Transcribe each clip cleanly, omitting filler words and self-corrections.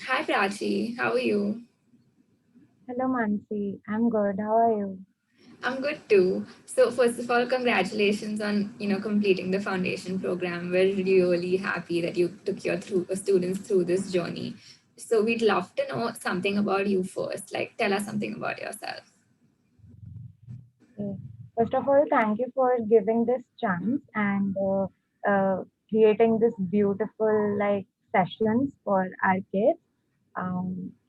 Hi Prachi, how are you? Hello, Mansi. I'm good. How are you? I'm good too. So first of all, congratulations on completing the foundation program. We're really happy that you took your students through this journey. So we'd love to know something about you first. Like tell us something about yourself. Okay. First of all, thank you for giving this chance and creating this beautiful sessions for our kids.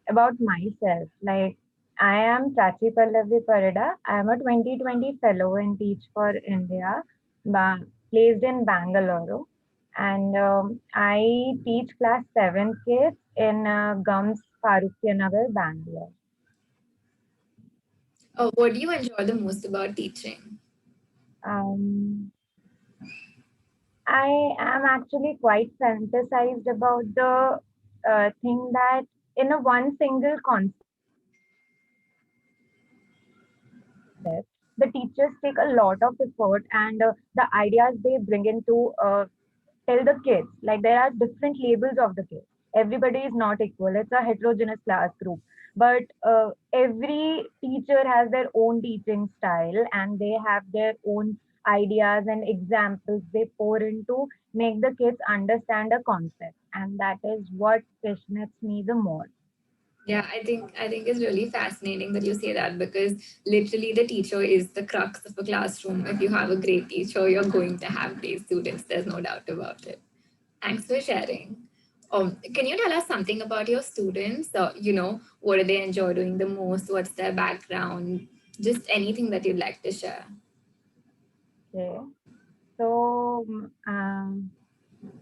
About myself, I am Prachi Pallavi Parida. I am a 2020 fellow in Teach for India, placed in Bangalore, and I teach class 7 kids in GUMS Farooqia Nagar, Bangalore. What do you enjoy the most about teaching? Um, I am actually quite fantasized about the thing that in a one single concept, the teachers take a lot of effort and the ideas they bring into tell the kids like there are different labels of the kids. Everybody is not equal. It's a heterogeneous class group, but every teacher has their own teaching style and they have their own ideas and examples they pour into make the kids understand a concept, and that is what fascinates me the most. Yeah, I think it's really fascinating that you say that because literally the teacher is the crux of a classroom. If you have a great teacher, you're going to have great students. There's no doubt about it. Thanks for sharing. Can you tell us something about your students? What do they enjoy doing the most? What's their background? Just anything that you'd like to share. Okay, so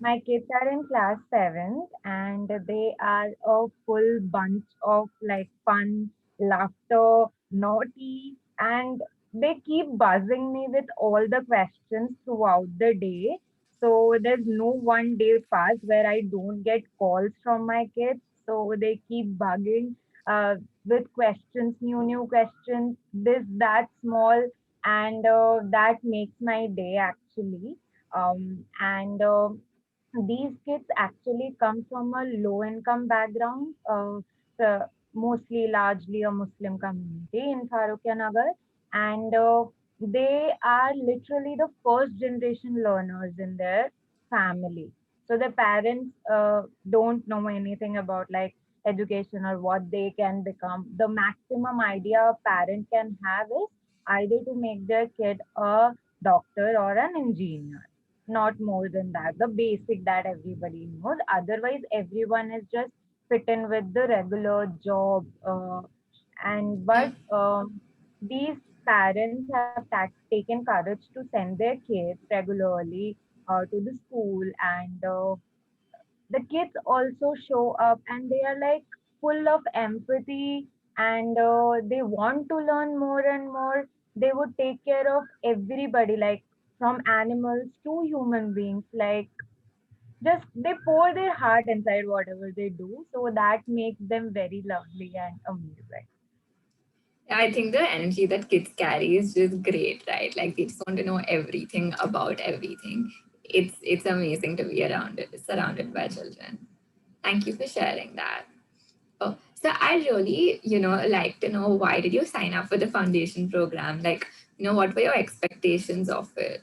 my kids are in class 7th and they are a full bunch of like fun, laughter, naughty, and they keep buzzing me with all the questions throughout the day. So there's no one day pass where I don't get calls from my kids. So they keep bugging uh, with questions, new questions, this, that, small, and that makes my day actually. And these kids actually come from a low income background, mostly largely a Muslim community in Farooqia Nagar, and they are literally the first generation learners in their family. So the parents don't know anything about like education or what they can become. The maximum idea a parent can have is either to make their kid a doctor or an engineer, not more than that. The basic that everybody knows. Otherwise, everyone is just fit in with the regular job. And Yeah. but these parents have taken courage to send their kids regularly to the school, and the kids also show up, and they are like full of empathy, and they want to learn more and more. They would take care of everybody, like from animals to human beings, like just they pour their heart inside whatever they do, so that makes them very lovely and amazing. Yeah, I think the energy that kids carry is just great, right? Like they just want to know everything about everything. It's amazing to be around it, surrounded by children. Thank you for sharing that. Oh, so I really, like to know why did you sign up for the foundation program? Like, what were your expectations of it?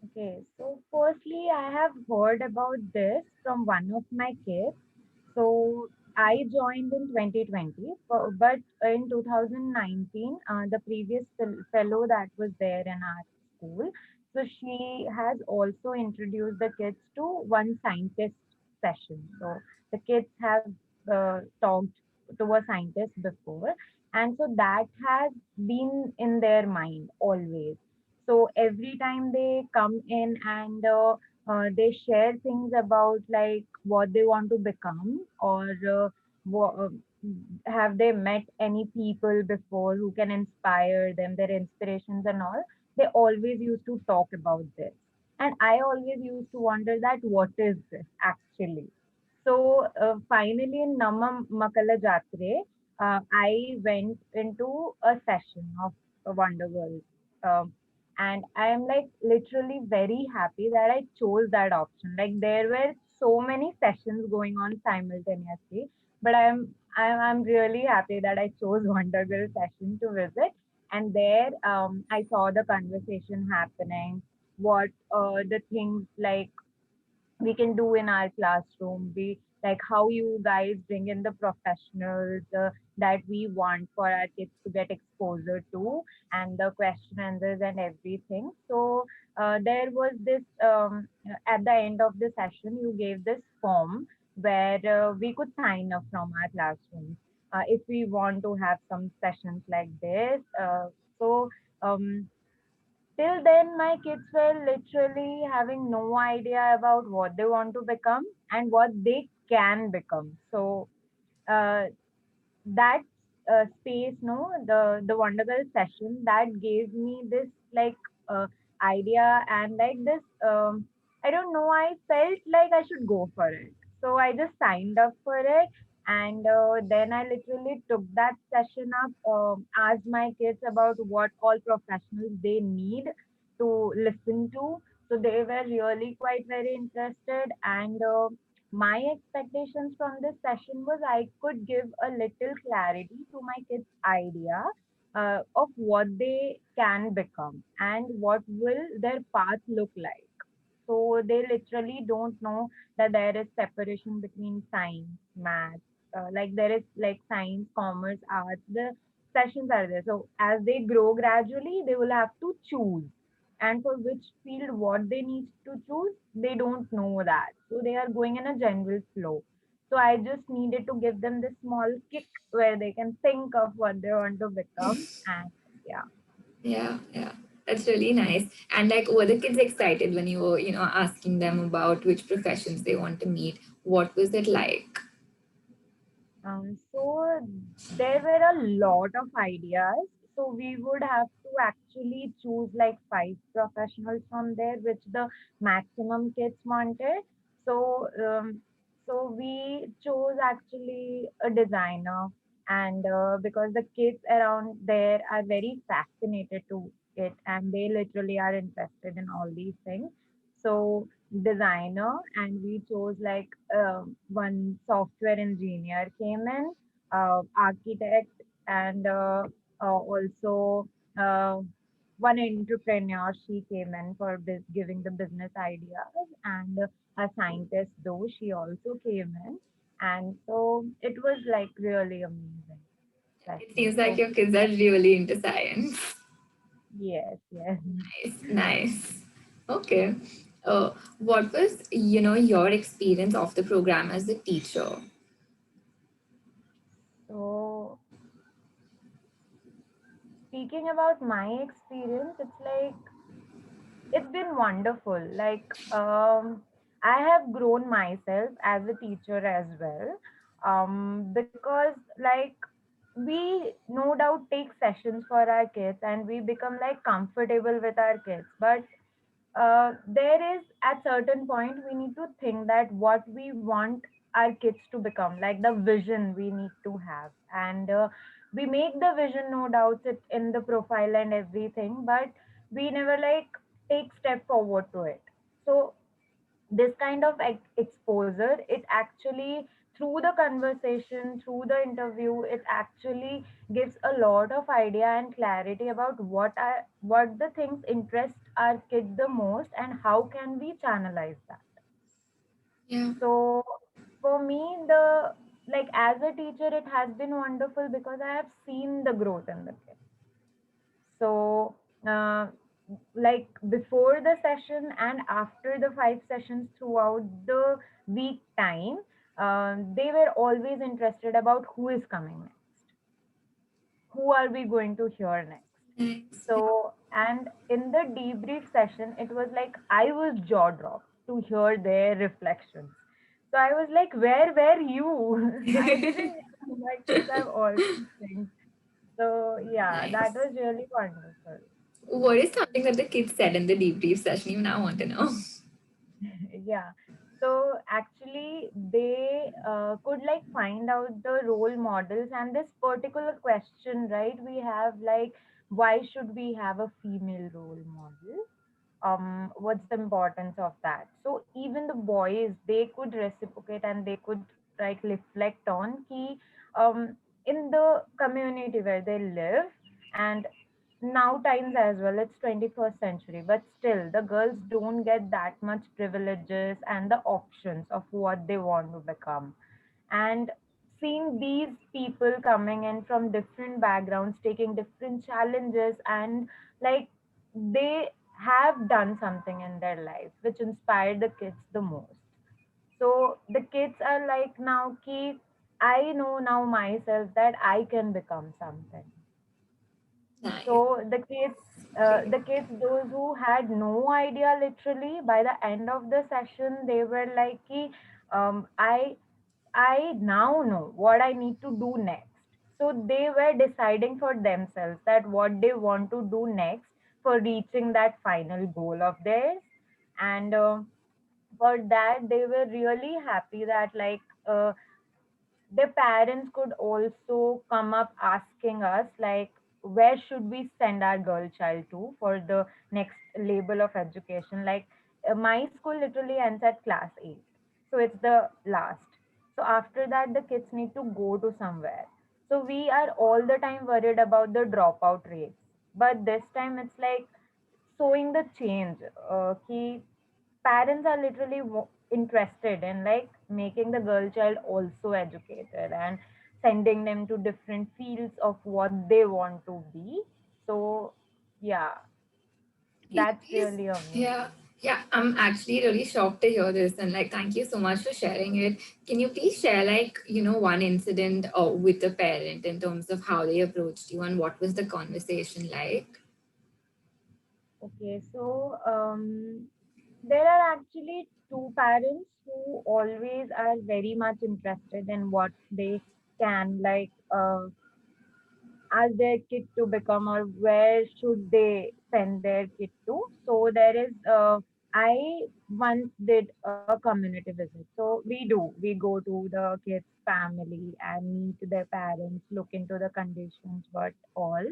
Okay, so firstly, I have heard about this from one of my kids. So I joined in 2020, but in 2019, the previous fellow that was there in our school, so she has also introduced the kids to one scientist session. So the kids have talked to a scientist before, and so that has been in their mind always. So every time they come in and they share things about like what they want to become, or have they met any people before who can inspire them, their inspirations and all. They always used to talk about this, and I always used to wonder that what is this actually. So finally in Nama Makala Jatre, I went into a session of Wonder World. Um, and I am like literally very happy that I chose that option. Like there were so many sessions going on simultaneously. But I'm really happy that I chose Wonder Girl session to visit. And there, I saw the conversation happening, what the things like we can do in our classroom, we like how you guys bring in the professionals that we want for our kids to get exposure to, and the question answers and everything. So there was this at the end of the session you gave this form where we could sign up from our classrooms if we want to have some sessions like this. So um, Till then, my kids were literally having no idea about what they want to become and what they can become. So uh, that space, no, the Wonderful session that gave me this like idea and like this. I don't know. I felt like I should go for it, so I just signed up for it. And then I literally took that session up, asked my kids about what all professionals they need to listen to. So they were really quite very interested, and my expectations from this session was I could give a little clarity to my kids' idea of what they can become and what will their path look like. So they literally don't know that there is separation between science, math, like there is like science, commerce, arts. The sessions are there. So as they grow gradually, they will have to choose. And for which field what they need to choose, they don't know that. So they are going in a general flow. So I just needed to give them this small kick where they can think of what they want to become. And yeah. Yeah, yeah. That's really nice. And like, were the kids excited when you were, asking them about which professions they want to meet? What was it like? So there were a lot of ideas. So we would have to actually choose like five professionals from there, which the maximum kids wanted. So so we chose actually a designer, and because the kids around there are very fascinated to it, and they literally are interested in all these things. So designer, and we chose like one software engineer came in, architect, and also uh, one entrepreneur, she came in for giving the business ideas, and a scientist though she also came in. And so it was like really amazing It session. seems like So your kids are really into science. yes, yes. Nice, nice. Okay. What was, your experience of the program as a teacher? So speaking about my experience, it's like it's been wonderful. Like, I have grown myself as a teacher as well. Because like we no doubt take sessions for our kids and we become like comfortable with our kids. But there is at certain point we need to think that what we want our kids to become, like the vision we need to have. And we make the vision, no doubt, it in the profile and everything, but we never like take step forward to it. So this kind of exposure, it actually, through the conversation, through the interview, it actually gives a lot of idea and clarity about what the things interest our kid the most and how can we channelize that. Yeah. So for me, the like as a teacher, it has been wonderful because I have seen the growth in the kid. So uh, like before the session and after the five sessions throughout the week time, they were always interested about who is coming next, who are we going to hear next. Nice. So and in the debrief session, it was like I was jaw dropped to hear their reflections. So I was like, where were you? I didn't know my kids have all these things. So yeah, that Nice. was really wonderful. What is something that the kids said in the debrief session? Even I want to know. Yeah. So actually, they could like find out the role models and this particular question, right? We have like, why should we have a female role model? what's the importance of that. So even the boys, they could reciprocate and they could like reflect on key in the community where they live. And now times as well, it's 21st century, but still the girls don't get that much privileges and the options of what they want to become. And seeing these people coming in from different backgrounds, taking different challenges, and like they have done something in their life which inspired the kids the most. So the kids are like, now ki I know now myself that I can become something. Nice. So Great. the kids, those who had no idea, literally by the end of the session, they were like, "Ki, I now know what I need to do next." So they were deciding for themselves that what they want to do next for reaching that final goal of theirs. And for that, they were really happy that their parents could also come up asking us like, where should we send our girl child to for the next level of education. Like my school literally ends at class 8, so it's the last. So after that the kids need to go to somewhere. So we are all the time worried about the dropout rates, but this time it's like showing the change. Ki parents are literally interested in like making the girl child also educated and sending them to different fields of what they want to be. So yeah, Can you that's please, really amazing. yeah, yeah, I'm actually really shocked to hear this and like, thank you so much for sharing it. Can you please share like, one incident with a parent in terms of how they approached you and what was the conversation like? Okay, so there are actually two parents who always are very much interested in what they can ask their kid to become or where should they send their kid to. So there is I once did a community visit. So we go to the kids family and meet their parents, look into the conditions, what all.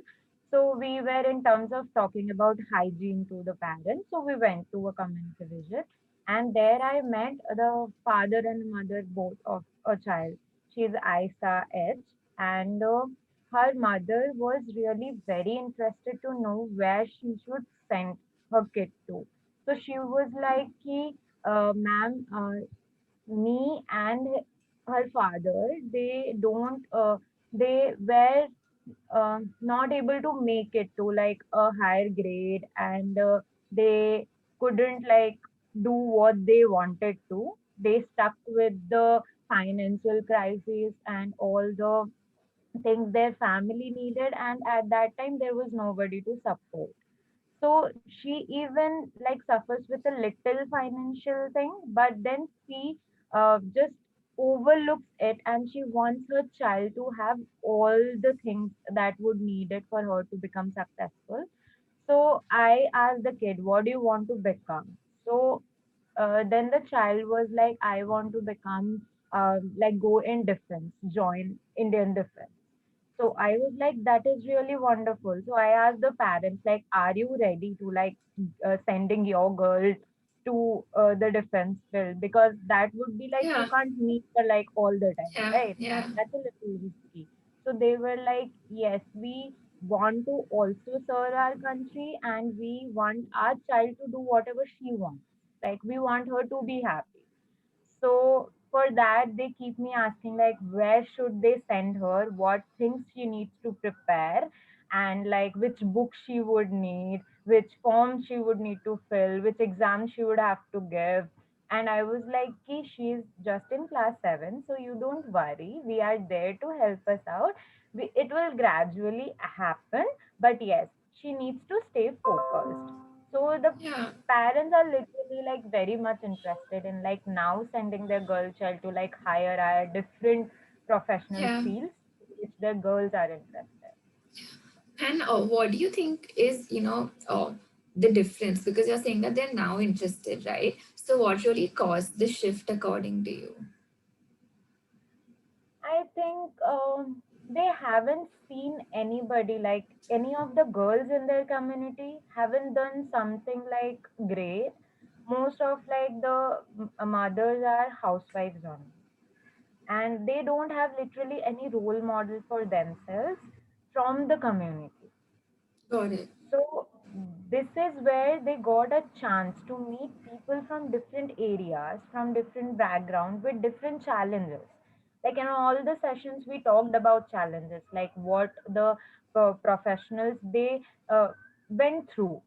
So we were in terms of talking about hygiene to the parents, so we went to a community visit, and there I met the father and mother both of a child. She's Isa H, and her mother was really very interested to know where she should send her kid to. So she was like, "Ki, ma'am, me and her father, they were not able to make it to like a higher grade, and they couldn't like do what they wanted to. They stuck with the financial crisis and all the things their family needed, and at that time there was nobody to support. So she even like suffers with a little financial thing, but then she just overlooks it, and she wants her child to have all the things that would need it for her to become successful. So I asked the kid, what do you want to become? So then the child was like, I want to become like go in defense, join Indian defense. So I was like, that is really wonderful. So I asked the parents, like, are you ready to like sending your girl to the defense field? Because that would be like you Yeah, can't meet her like all the time, yeah, right? yeah, And that's a little risky. So they were like, yes, we want to also serve our country, and we want our child to do whatever she wants. Like we want her to be happy. So for that, they keep me asking like, where should they send her, what things she needs to prepare, and like which book she would need, which form she would need to fill, which exam she would have to give. And I was like, Ki, she's just in class 7, so you don't worry. We are there to help us out. It will gradually happen, but yes, she needs to stay focused. So the yeah, parents are literally like very much interested in like now sending their girl child to like higher different professional yeah. fields which their girls are interested. And what do you think is, the difference? Because you're saying that they're now interested, right? So what really caused the shift according to you? I think they haven't seen anybody, like any of the girls in their community haven't done something like great. Most of like the mothers are housewives only, and they don't have literally any role model for themselves from the community. Got it. So this is where they got a chance to meet people from different areas, from different backgrounds with different challenges. Like in all the sessions, we talked about challenges, like what the professionals they uh, went through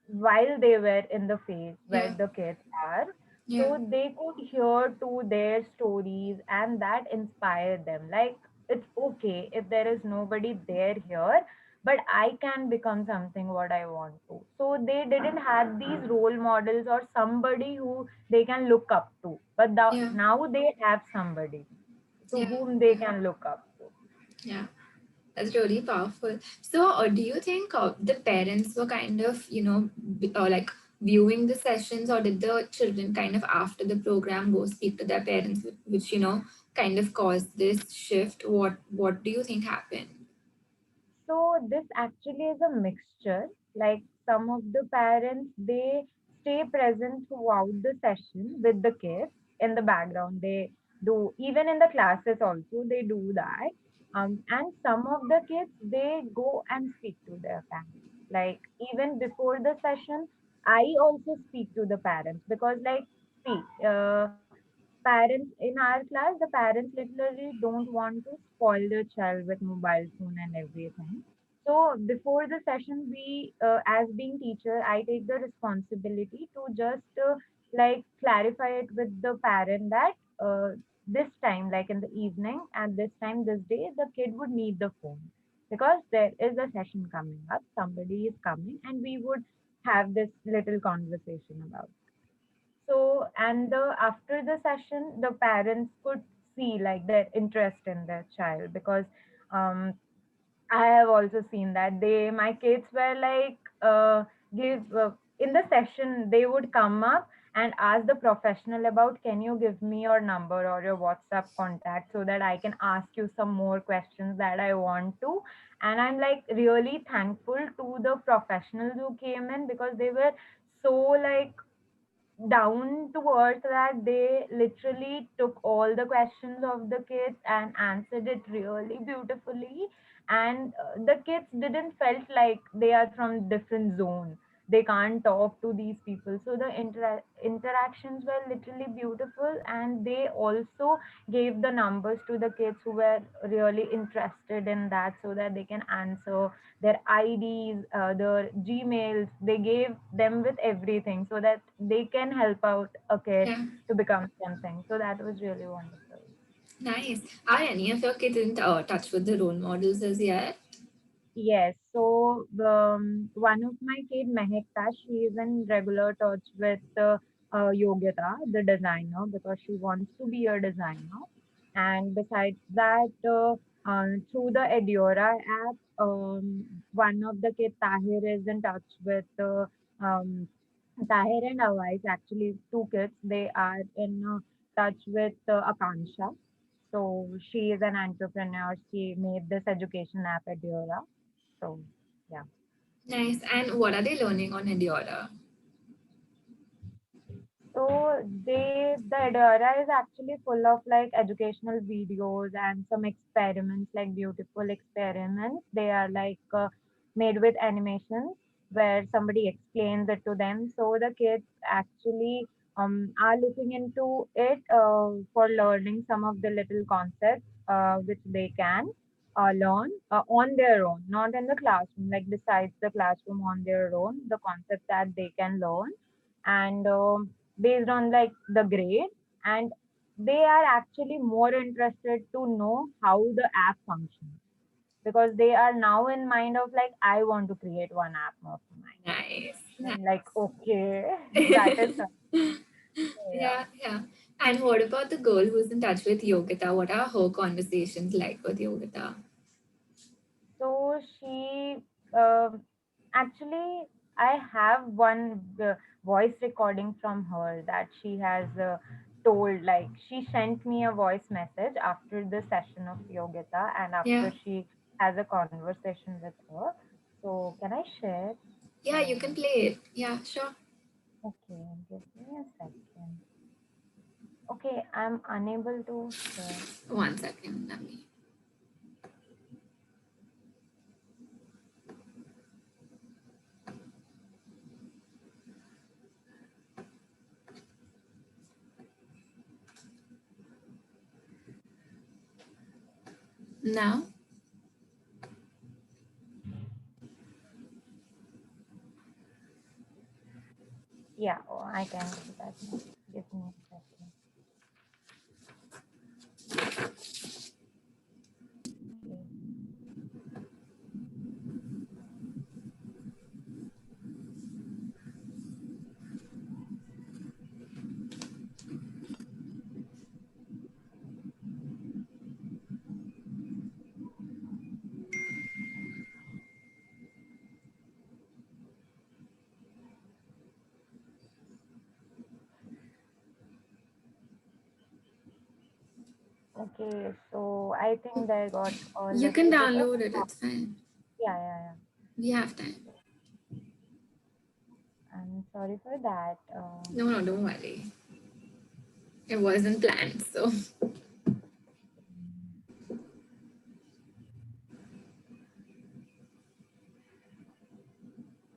while they were in the phase where Yeah. the kids are. Yeah. So they could hear to their stories and that inspired them. Like it's okay if there is nobody there here, but I can become something what I want to. So they didn't have these role models or somebody who they can look up to. But Yeah. now they have somebody to Yeah. whom they Yeah. can look up to. Yeah. That's really powerful. So, do you think the parents were kind of, like viewing the sessions, or did the children kind of after the program go speak to their parents, which, kind of caused this shift? What do you think happened? So this actually is a mixture. Like some of the parents, they stay present throughout the session with the kids in the background. They do even in the classes also they do that. And some of the kids they go and speak to their parents. Like even before the session, I also speak to the parents because like see, parents in our class, the parents literally don't want to spoil their child with mobile phone and everything. So before the session, we, as being teacher, I take the responsibility to just like clarify it with the parent that this time, like in the evening, at this time, this day, the kid would need the phone because there is a session coming up. Somebody is coming, and we would have this little conversation about. So, and after the session, the parents could see like their interest in their child because um, I have also seen that my kids were like, give in the session, they would come up and ask the professional about, can you give me your number or your WhatsApp contact so that I can ask you some more questions that I want to. And I'm like really thankful to the professionals who came in because they were so like down to earth that they literally took all the questions of the kids and answered it really beautifully, and the kids didn't felt like they are from different zone, they can't talk to these people. So the interactions were literally beautiful, and they also gave the numbers to the kids who were really interested in that so that they can answer their IDs, their Gmails. They gave them with everything so that they can help out a kid Yeah. to become something. So that was really wonderful. Nice. Are any of your kids in touch with the role models as yet? Yes, so one of my kid, Mehekta, she is in regular touch with Yogita, the designer, because she wants to be a designer. And besides that, through the Ediora app, one of the kid, Tahir, is in touch with um, Tahir and Awais, actually, two kids. They are in touch with Akansha. So she is an entrepreneur. She made this education app, Ediora. So yeah. Nice. And what are they learning on Endeavor? So the Adora is actually full of like educational videos and some experiments, like beautiful experiments. They are like made with animations where somebody explains it to them. So the kids actually are looking into it for learning some of the little concepts which they can learn on their own, not in the classroom, like besides the classroom on their own, the concepts that they can learn. And based on like the grade, and they are actually more interested to know how the app functions because they are now in mind of like I want to create one app more for mine. Nice. And Nice. I'm like okay, that is something. Yeah. Yeah, yeah. And what about the girl who's in touch with Yogita? What are her conversations like with Yogita? So she um actually, I have one voice recording from her that she has told, like she sent me a voice message after the session of Yogita and Yeah. after she has a conversation with her. So can I share? Yeah, you can play it. Yeah, sure. Okay, give me a second. Okay, I'm unable to share. 1 second. Let me. Now? Yeah, oh, I can do that now. Give me a second. Okay. Okay, so I think they got a You can little bit of. download it. It's fine. Yeah, yeah, yeah. We have time. I'm sorry for that. No, no, don't worry. It wasn't planned, so.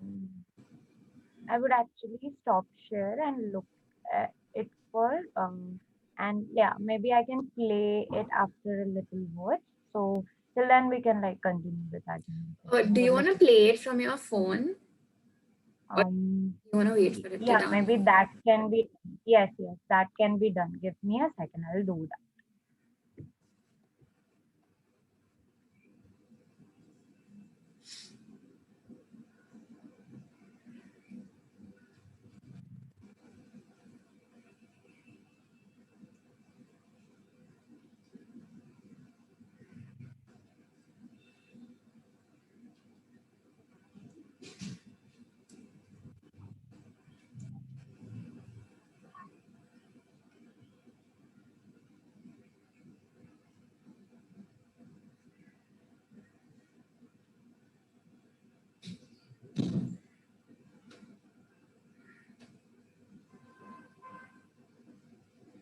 Mm, I would actually stop share and look at it for and yeah, maybe I can play it after a little bit. So till then we can like continue with that conversation. I Do would you want to listen. play it from your phone? Or Um, you want to wait for it to yeah, maybe download? that can be. Yes, yes, that can be done. Give me a second. I'll do that.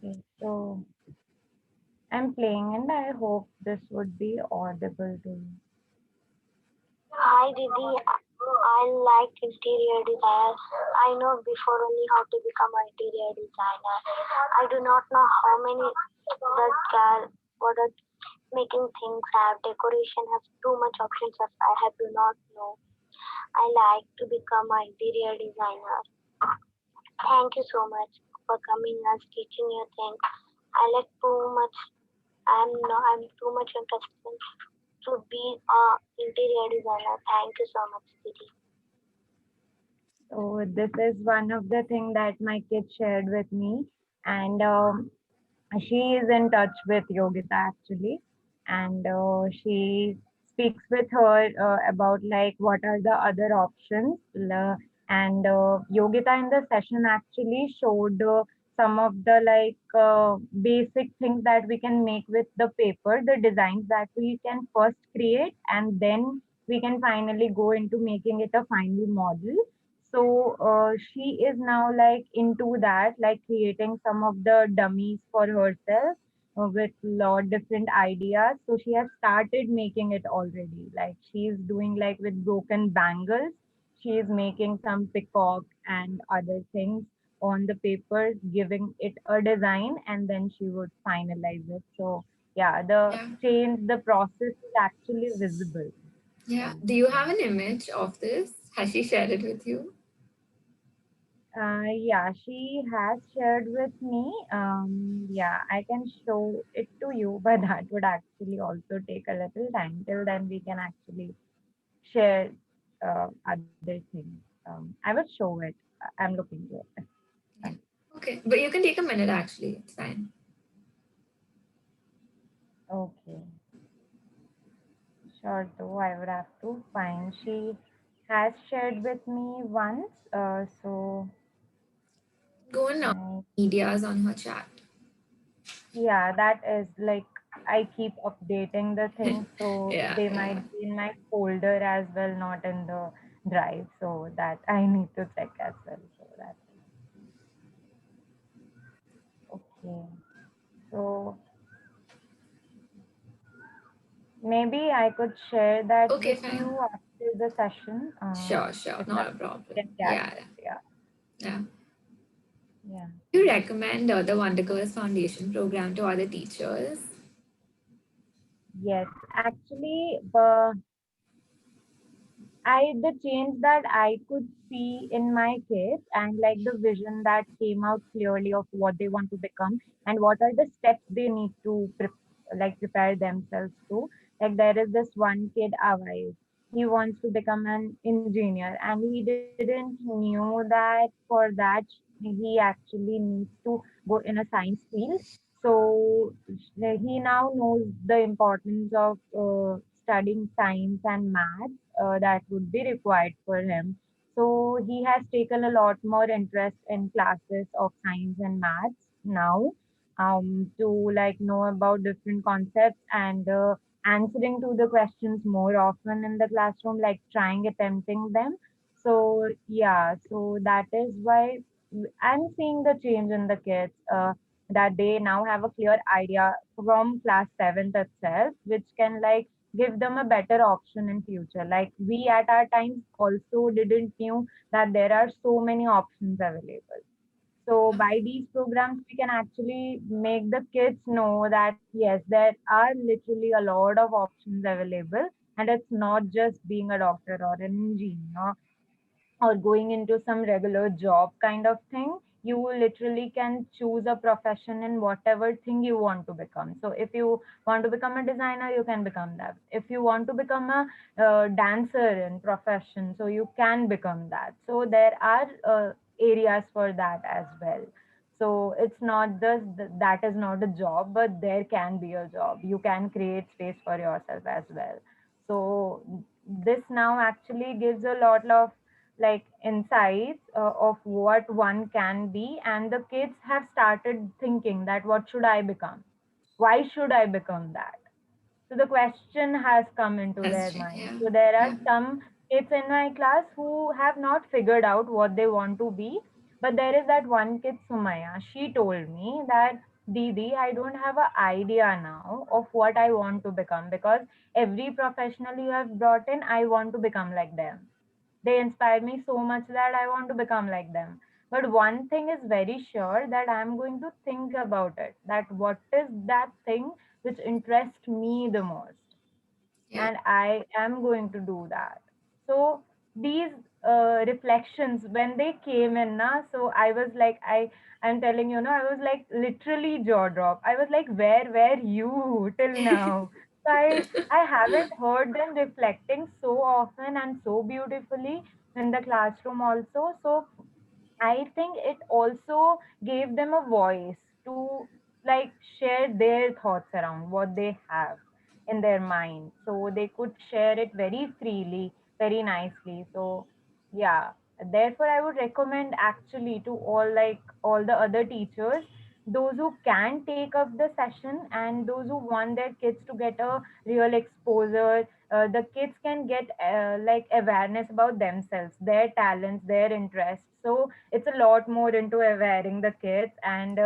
Okay, so I'm playing and I hope this would be audible to you. Hi Didi, I like interior design. I know before only how to become an interior designer. I do not know how many that can what are making things have. Decoration has too much options as I have do not know. I like to become an interior designer. Thank you so much for coming and teaching your things. I like too much. I'm too much interested to be a interior designer. Thank you so much, Didi. So this is one of the thing that my kid shared with me, and she is in touch with Yogita actually, and she speaks with her about like what are the other options. And Yogita in the session actually showed some of the like basic things that we can make with the paper, the designs that we can first create, and then we can finally go into making it a final model. So she is now like into that, like creating some of the dummies for herself with lot different ideas. So she has started making it already. Like she's doing like with broken bangles. She is making some peacock and other things on the paper, giving it a design, and then she would finalize it. So yeah, the Yeah. change, the process is actually visible. Yeah. So Do you yeah. have an image of this? Has she shared it with you? Yeah, she has shared with me. Yeah, I can show it to you, but that would actually also take a little time. Till then, we can actually share other things. I will show it. I'm looking to it. Yeah. Fine. Okay. But you can take a minute actually. It's fine. Okay, sure. Though I would have to find. She has shared with me once. So Go on I medias on her chat. Yeah, that is like I keep updating the things, so Yeah, they yeah. might be in my folder as well, not in the drive. So that I need to check as well. So that's okay. So maybe I could share that Okay, with fine. you after the session. Sure, sure. If Not that a problem. can carry Yeah, it. Yeah, yeah. yeah. Do you recommend the Wonder Girls Foundation program to other teachers? Yes, actually, the change that I could see in my kids and like the vision that came out clearly of what they want to become and what are the steps they need to prepare themselves to. Like there is this one kid, Avai. He wants to become an engineer and he didn't knew that for that he actually needs to go in a science field. So he now knows the importance of studying science and math that would be required for him. So he has taken a lot more interest in classes of science and maths now, to like know about different concepts and answering to the questions more often in the classroom, like trying attempting them. So yeah, so that is why I'm seeing the change in the kids. That they now have a clear idea from class 7th itself, which can like give them a better option in future. Like we at our times also didn't knew that there are so many options available. So by these programs, we can actually make the kids know that yes, there are literally a lot of options available, and it's not just being a doctor or an engineer or going into some regular job kind of thing. You literally can choose a profession in whatever thing you want to become. So if you want to become a designer, you can become that. If you want to become a dancer in profession, so you can become that. So there are areas for that as well. So it's not just that is not a job, but there can be a job. You can create space for yourself as well. So this now actually gives a lot of like insights of what one can be, and the kids have started thinking that what should I become, why should I become that. So the question has come into their Question, mind. yeah. So there are Yeah. some kids in my class who have not figured out what they want to be, but there is that one kid, Sumaya. She told me that Didi, I don't have an idea now of what I want to become, because every professional you have brought in, I want to become like them. They inspire me so much that I want to become like them. But one thing is very sure, that I'm going to think about it. That what is that thing which interests me the most, Yeah. and I am going to do that. So these reflections when they came in, na, so I was like, I'm telling you, no, I was like literally jaw drop. I was like, where were you till now? So I haven't heard them reflecting so often and so beautifully in the classroom also. So I think it also gave them a voice to like share their thoughts around what they have in their mind. So they could share it very freely, very nicely. So yeah, therefore I would recommend actually to all the other teachers, those who can take up the session and those who want their kids to get a real exposure. The kids can get like awareness about themselves, their talents, their interests. So it's a lot more into awareing the kids and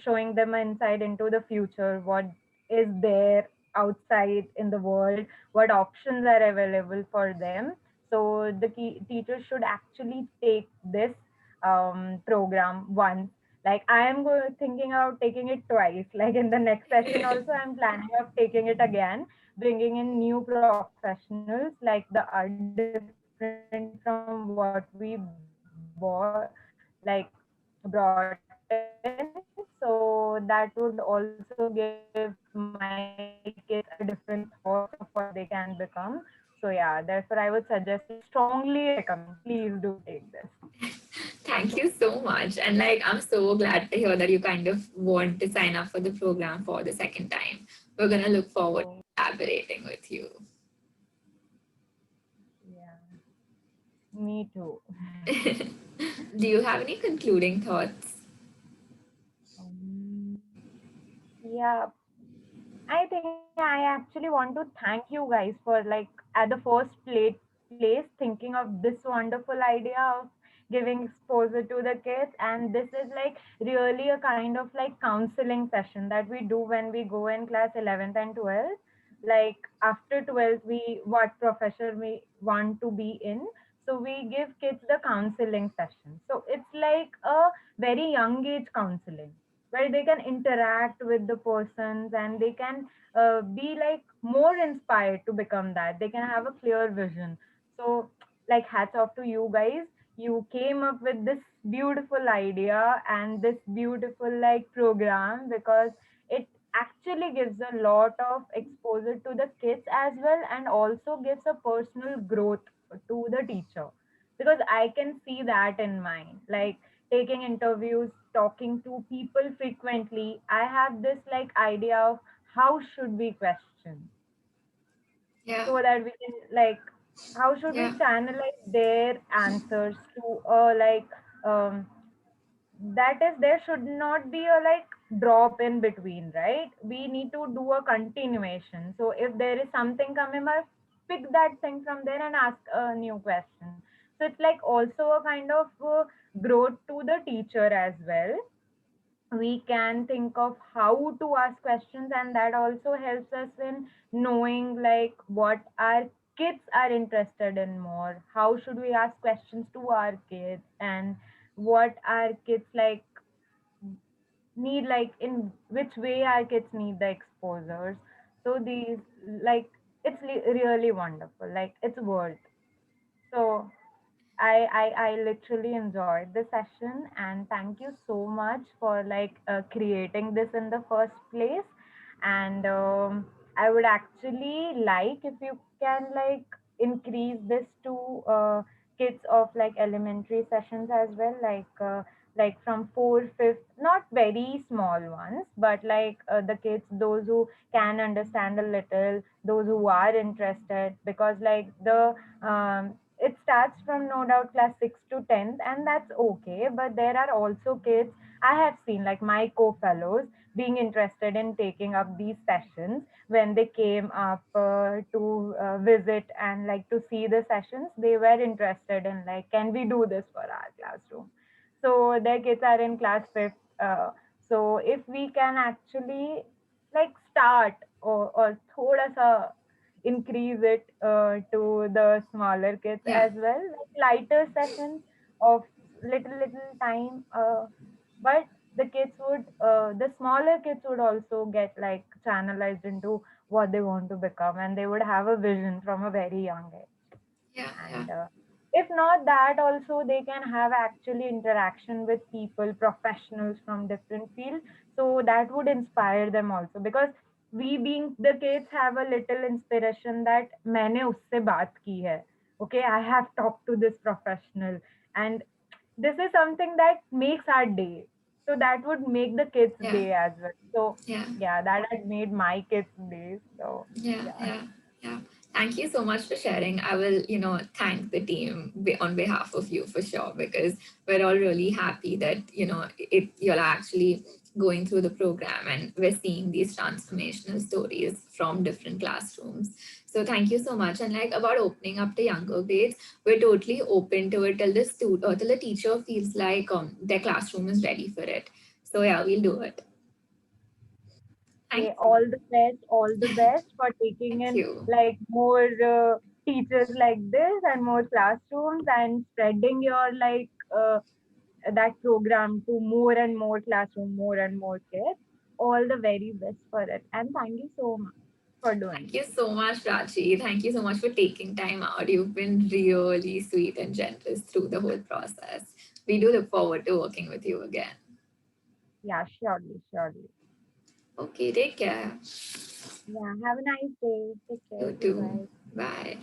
showing them an insight into the future, what is there outside in the world, what options are available for them. So the teachers should actually take this program once. Like I am thinking of taking it twice. Like in the next session also, I'm planning of taking it again, bringing in new professionals like the are different from what we brought in. So that would also give my kids a different thought of what they can become. So yeah, therefore I would suggest, I would strongly recommend, please do take this. Thank you so much. And like, I'm so glad to hear that you kind of want to sign up for the program for the second time. We're going to look forward So to collaborating with you. yeah, me too. Do you have any concluding thoughts? Um, Yeah, I think I actually want to thank you guys for like at the first place thinking of this wonderful idea of giving exposure to the kids. And this is like really a kind of like counseling session that we do when we go in class 11th and 12th. Like after 12th, we what profession we want to be in. So we give kids the counseling session. So it's like a very young age counseling where they can interact with the persons and they can be like more inspired to become that. They can have a clear vision. So like hats off to you guys. You came up with this beautiful idea and this beautiful like program, because it actually gives a lot of exposure to the kids as well, and also gives a personal growth to the teacher, because I can see that in mine. Like taking interviews, talking to people frequently, I have this like idea of how should we question, Yeah, so that we can like how should we yeah, channelize their answers to like um, that is there should not be a like drop in between, right? We need to do a continuation. So if there is something coming up, pick that thing from there and ask a new question. So it's like also a kind of growth to the teacher as well. We can think of how to ask questions, and that also helps us in knowing like what our kids are interested in more, how should we ask questions to our kids, and what our kids like need, like in which way our kids need the exposures. So these like it's really wonderful, like it's worth. So I literally enjoyed the session, and thank you so much for like creating this in the first place. And I would actually like if you can like increase this to kids of like elementary sessions as well, like from 4th, 5th, not very small ones, but like the kids, those who can understand a little, those who are interested, because like the it starts from no doubt class 6 to 10th, and that's okay. But there are also kids I have seen, like my co-fellows, being interested in taking up these sessions. When they came up to visit and like to see the sessions, they were interested in like, can we do this for our classroom? So their kids are in class 5th. So if we can actually like start or thoda sa increase it to the smaller kids yeah, as well, like lighter sessions of little time, but the smaller kids would also get like channelized into what they want to become, and they would have a vision from a very young age. yeah, yeah, And if not that, also they can have actually interaction with people, professionals from different fields, so that would inspire them also, because we being the kids have a little inspiration that मैंने उससे बात की है, okay, I have talked to this professional, and this is something that makes our day. So that would make the kids yeah, day as well. So yeah. yeah, that had made my kids day. So Yeah, yeah. yeah, yeah. Thank you so much for sharing. I will, thank the team on behalf of you for sure, because we're all really happy that, you're actually going through the program and we're seeing these transformational stories from different classrooms. So thank you so much. And like about opening up to younger grades, we're totally open to it till the till the teacher feels like their classroom is ready for it. So yeah, we'll do it. Thank Okay, you. all the best for taking Thank in you. like more teachers like this and more classrooms and spreading your like that program to more and more classroom, more and more kids. All the very best for it. And thank you so much for doing Thank this. you so much, Prachi. Thank you so much for taking time out. You've been really sweet and generous through the whole process. We do look forward to working with you again. Yeah, surely, surely. Okay, take care. Yeah, have a nice day. Take care. You Bye too. bye. Bye.